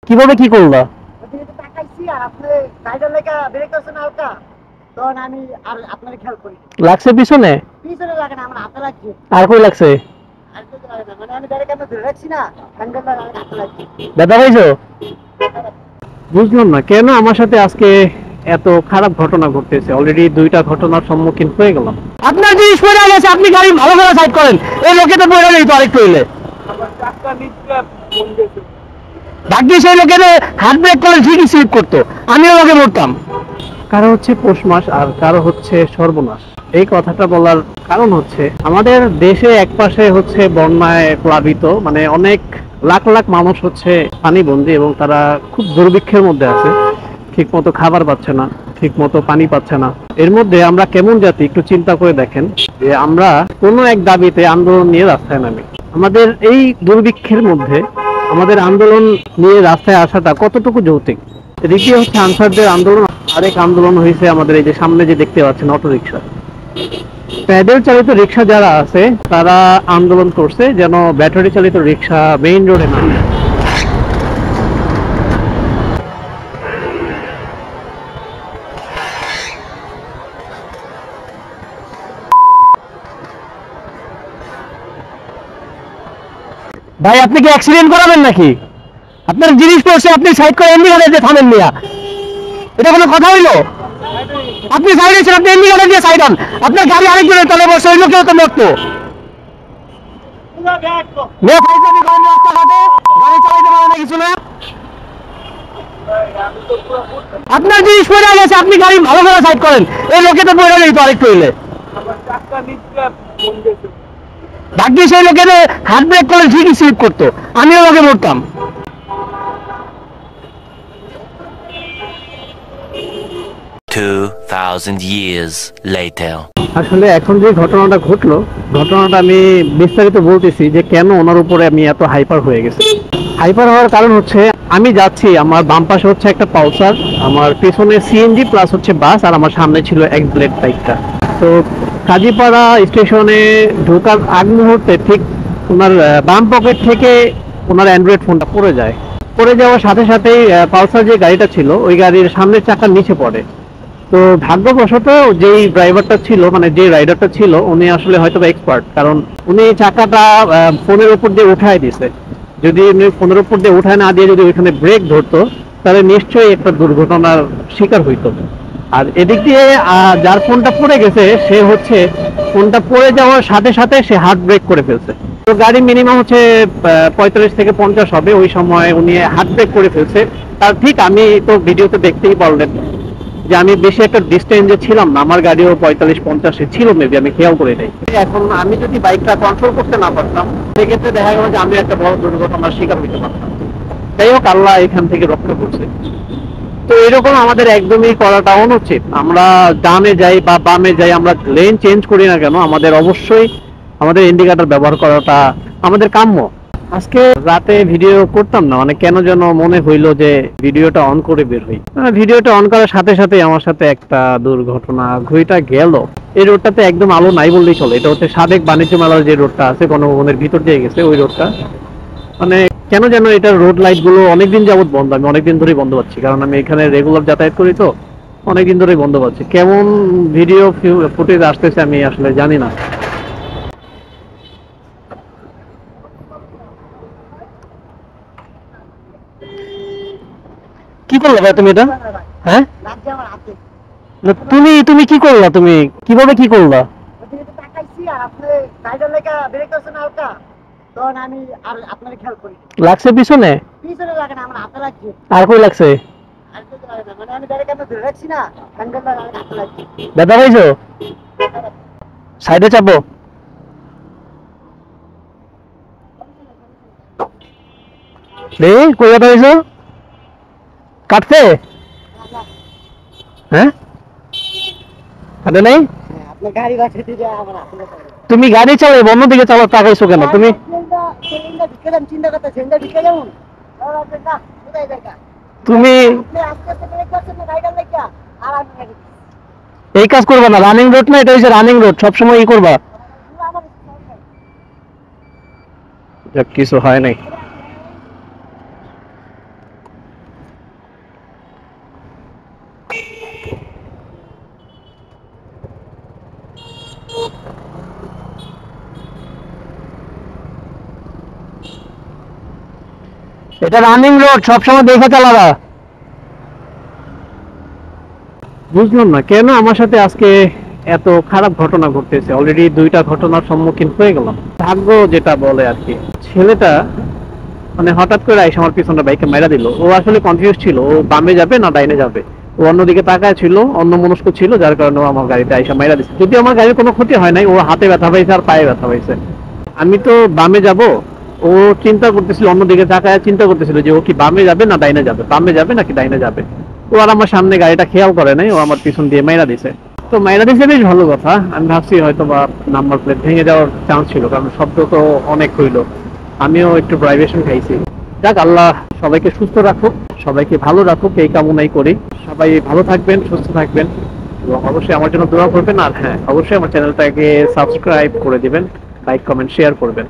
কিভাবে কি করলা? ওদিকে তো তাকাইছি আর আপনি সাইডের লেখা ব্রেক করছেন হালকা, তখন আমি আর আপনার খেয়াল করি লাগছে পিছনে? পিছনে লাগে না, আমার হাতে লাগছে। আর কই লাগছে? আর কিছু লাগে না, মানে আমি ডাইরেক্ট আমি ধরে রাখছি না, হ্যান্ডেলটা আমার হাতে লাগছে। ব্যথা পাইছো? বুঝলাম না কেন আমার সাথে আজকে এত খারাপ ঘটনা ঘটতেছে। অলরেডি দুইটা ঘটনার সম্মুখীন হয়ে গেলাম। আপনার জিনিস পড়ে গেছে, আপনি গাড়ি ভালো করে সাইড করেন। এই লোকে তো পড়ে নেই তো আরেকটু হইলে ভাগ্যিস এই লোকের হাত ব্রেক করলে ঠিকই স্লিপ করতো, আমিও লোকে মরতাম। কারো হচ্ছে পৌষ মাস আর কারো হচ্ছে সর্বনাশ। এই কথাটা বলার কারণ হচ্ছে আমাদের দেশে একপাশে হচ্ছে বন্যায় প্লাবিত, মানে অনেক লাখ লাখ মানুষ হচ্ছে পানিবন্দী এবং তারা খুব দুর্ভিক্ষের মধ্যে আছে। ঠিক মতো খাবার পাচ্ছে না, ঠিক মতো পানি পাচ্ছে না। এর মধ্যে আমরা কেমন জাতি একটু চিন্তা করে দেখেন যে আমরা কোনো এক দাবিতে আন্দোলন নিয়ে রাস্তায় নামি। আমাদের এই দুর্ভিক্ষের মধ্যে আমাদের আন্দোলন নিয়ে রাস্তায় আসাটা কতটুকু যৌক্তিক? এদিকে হচ্ছে আনসারদের আন্দোলন, আরেক আন্দোলন হয়েছে আমাদের এই যে সামনে যে দেখতে পাচ্ছেন অটো রিক্সা, প্যাডেল চালিত রিক্সা যারা আছে তারা আন্দোলন করছে যেন ব্যাটারি চালিত রিক্সা মেইন রোডে না। ভাই আপনি কি অ্যাক্সিডেন্ট করাবেন নাকি? আপনার জিনিস পড়ছে, আপনি সাইড করে এমনি গাড়ি দিয়ে থামেন মিয়া, এটা কোনো কথা হইলো? আপনি সাইড এসেছেন, আপনি এমনি গাড়ি দিয়ে সাইড হন। আপনার গাড়ি আরেকজনের তলে বসে, ওই লোকেও তো মরতো। মেয়ে ফাইজলামি করেন রাস্তাঘাটে, গাড়ি চালাইতে পারে না কিছু না। আপনার জিনিস পড়ে গেছে, আপনি গাড়ি ভালো করে সাইড করেন। এই লোকে তো পড়ে নেই তো আরেকটু হইলে ভাগ্যিস এই লোকের হাত ব্রেক করলে ঠিকই স্লিপ করতো, আমিও লোকে মরতাম। 2000 years later. আসলে এখন যে ঘটনাটা ঘটলো, ঘটনাটা আমি বিস্তারিত বলতেছি যে কেন ওনার উপরে আমি এত হাইপার হয়ে গেছি। হাইপার হওয়ার কারণ হচ্ছে আমি যাচ্ছি, আমার বাম পাশে হচ্ছে একটা পালসার, আমার পেছনে সিএনজি প্লাস হচ্ছে বাস, আর আমার সামনে ছিল এক ব্লেড বাইকটা। তো কাজীপাড়া স্টেশনে ঢোকার আগ মুহূর্তে ঠিক ওনার বাম পকেট থেকে ওনার অ্যান্ড্রয়েড ফোনটা পড়ে যায়। পড়ে যাওয়ার সাথে সাথেই পালসার যে গাড়িটা ছিল ওই গাড়ির সামনের চাকার নিচে পড়ে। তো ভাগ্যবশত যেই ড্রাইভারটা ছিল, মানে যে রাইডারটা ছিল, উনি আসলে হয়তো এক্সপার্ট, কারণ উনি চাকাটা ফোনের উপর দিয়ে উঠায় দিছে। যদি উনি ফোনের উপর দিয়ে উঠায় না দিয়ে যদি ওইখানে ব্রেক ধরতো তাহলে নিশ্চয়ই একটা দুর্ঘটনার শিকার হইতো। আর এদিক দিয়ে যার ফোনটা পড়ে গেছে সে হচ্ছে ফোনটা পড়ে যাওয়ার সাথে সাথে সে হার্ট ব্রেক করে ফেলছে। তো গাড়ি মিনিমাম হচ্ছে 45 থেকে 50 হবে, ওই সময় উনি হার্ট ব্রেক করে ফেলছে। তার ঠিক আমি তো ভিডিওতে দেখতেই পারলেন যে আমি বেশি একটা ডিস্টেন্সে ছিলাম না, আমার গাড়িও 45-50 ছিল মেবি, আমি খেয়াল করি নাই। এখন আমি যদি বাইকটা কন্ট্রোল করতে না পারতাম সেক্ষেত্রে দেখা গেল যে আমি একটা বড় দুর্ঘটনার শিকার হইতে পারতাম। যাই হোক, আল্লাহ এখান থেকে রক্ষা করছে। তো এরকম আমাদের একদমই করাটা অনুচিত। আমরা ডানে যাই বা বামে যাই, আমরা লেন চেঞ্জ করি না কেন, আমাদের অবশ্যই আমাদের ইন্ডিকেটর ব্যবহার করাটা আমাদের কাম্য। আজকে রাতে ভিডিও করতাম না, মানে কেন যেন মনে হইলো যে ভিডিওটা অন করে বের হই। ভিডিওটা অন করার সাথে সাথে আমার সাথে একটা দুর্ঘটনা ঘুইটা গেল। এই রোডটাতে একদম আলো নাই বললেই চলে। এটা হচ্ছে সাবেক বাণিজ্য মেলার যে রোডটা আছে, গণভবনের ভিতর দিয়ে গেছে ওই রোডটা। মানে কেন যেন এটার রোড লাইট গুলো অনেকদিন যাবত বন্ধ, আমি অনেকদিন ধরেই বন্ধ পাচ্ছি, কারণ আমি এখানে রেগুলার যাতায়াত করি, তো অনেকদিন ধরেই বন্ধ পাচ্ছি। কেমন ভিডিও ফুটেজ আসতেছে আমি আসলে জানি না। কি করলে ভাই তুমি এটা? হ্যাঁ, লাগছে আমার হাতে। না, তুমি তুমি কি করলা? তুমি কিভাবে কি করলা? ওদিকে তো তাকাইছি আর আপনি সাইডের লেখা ব্রেক করছেন হালকা, তখন আমি আর আপনার খেয়াল করি লাগছে পিছনে? পিছনে লাগে না, আমার হাতে লাগছে। আর কই লাগছে? আর কিছু লাগে না, মানে আমি ডাইরেক্ট আমি ধরে রাখছি না, হ্যান্ডেলটা আমার হাতে লাগছে। ব্যথা পাইছো? সাইডে চাপো। রে কই ব্যথা পাইছো? কাটছে? হ্যাঁ, কাটে নাই? হ্যাঁ, আপনার গাড়ি বাঁচিয়ে দিয়ে আমার হাতে লাগছে। তুমি গাড়ি চালাই অন্যদিকে চালাও, তাকাইছো কেন তুমি? চিন্তা করতে চেঞ্জা ঢুকে যাবো না, কোথায় দেখা তুমি আপনি আস্তে আস্তে ব্রেক করছেন না গাড়িটার লেখা, আর আমি গাড়ি এই কাজ করবা না। রানিং রোড না, এটা হচ্ছে রানিং রোড, সবসময় ই করবা। আমার যাক, কিছু হয় নাই। এটা রানিং রোড, সবসময় দেখে চালাবা। বুঝলাম না কেন আমার সাথে আজকে এত খারাপ ঘটনা ঘটতেছে। অলরেডি 2টা ঘটনার সম্মুখীন হয়ে গেলাম। ভাগ্য যেটা বলে আর কি। ছেলেটা মানে হঠাৎ করে আইসা আমার পিছনে বাইকে মেরা দিল। ও আসলে কনফিউজ ছিল, ও বামে যাবে না ডাইনে যাবে। ও অন্যদিকে তাকায় ছিল, অন্য মনস্ক ছিল, যার কারণে ও আমার গাড়িতে আইসা মেরা দিচ্ছে। যদি আমার গাড়ির কোনো ক্ষতি হয় নাই, ও হাতে ব্যথা পাইছে আর পায়ে ব্যথা পাইছে। আমি তো বামে যাব, ও চিন্তা করতেছিল, অন্যদিকে তাকায় চিন্তা করতেছিল যে ও কি বামে যাবে না ডাইনে যাবে, বামে যাবে নাকি ডাইনে যাবে। ও আর আমার সামনে গাড়িটা খেয়াল করে নাই, ও আমার পিছন দিয়ে মাইরা দিছে। তো মাইরা দিছে বেশ ভালো কথা। আমি ভাবছি হয়তো বা নাম্বার প্লেট ভেঙে যাওয়ার চান্স ছিল, কারণ শব্দ তো অনেক হইলো। আমিও একটু ভাইব্রেশন খাইছি। যাক, আল্লাহ সবাইকে সুস্থ রাখুক, সবাইকে ভালো রাখুক, এই কামনাই করি। সবাই ভালো থাকবেন, সুস্থ থাকবেন, এবং অবশ্যই আমার জন্য দোয়া করবেন। আর হ্যাঁ, অবশ্যই আমার চ্যানেলটাকে সাবস্ক্রাইব করে দিবেন, লাইক কমেন্ট শেয়ার করবেন।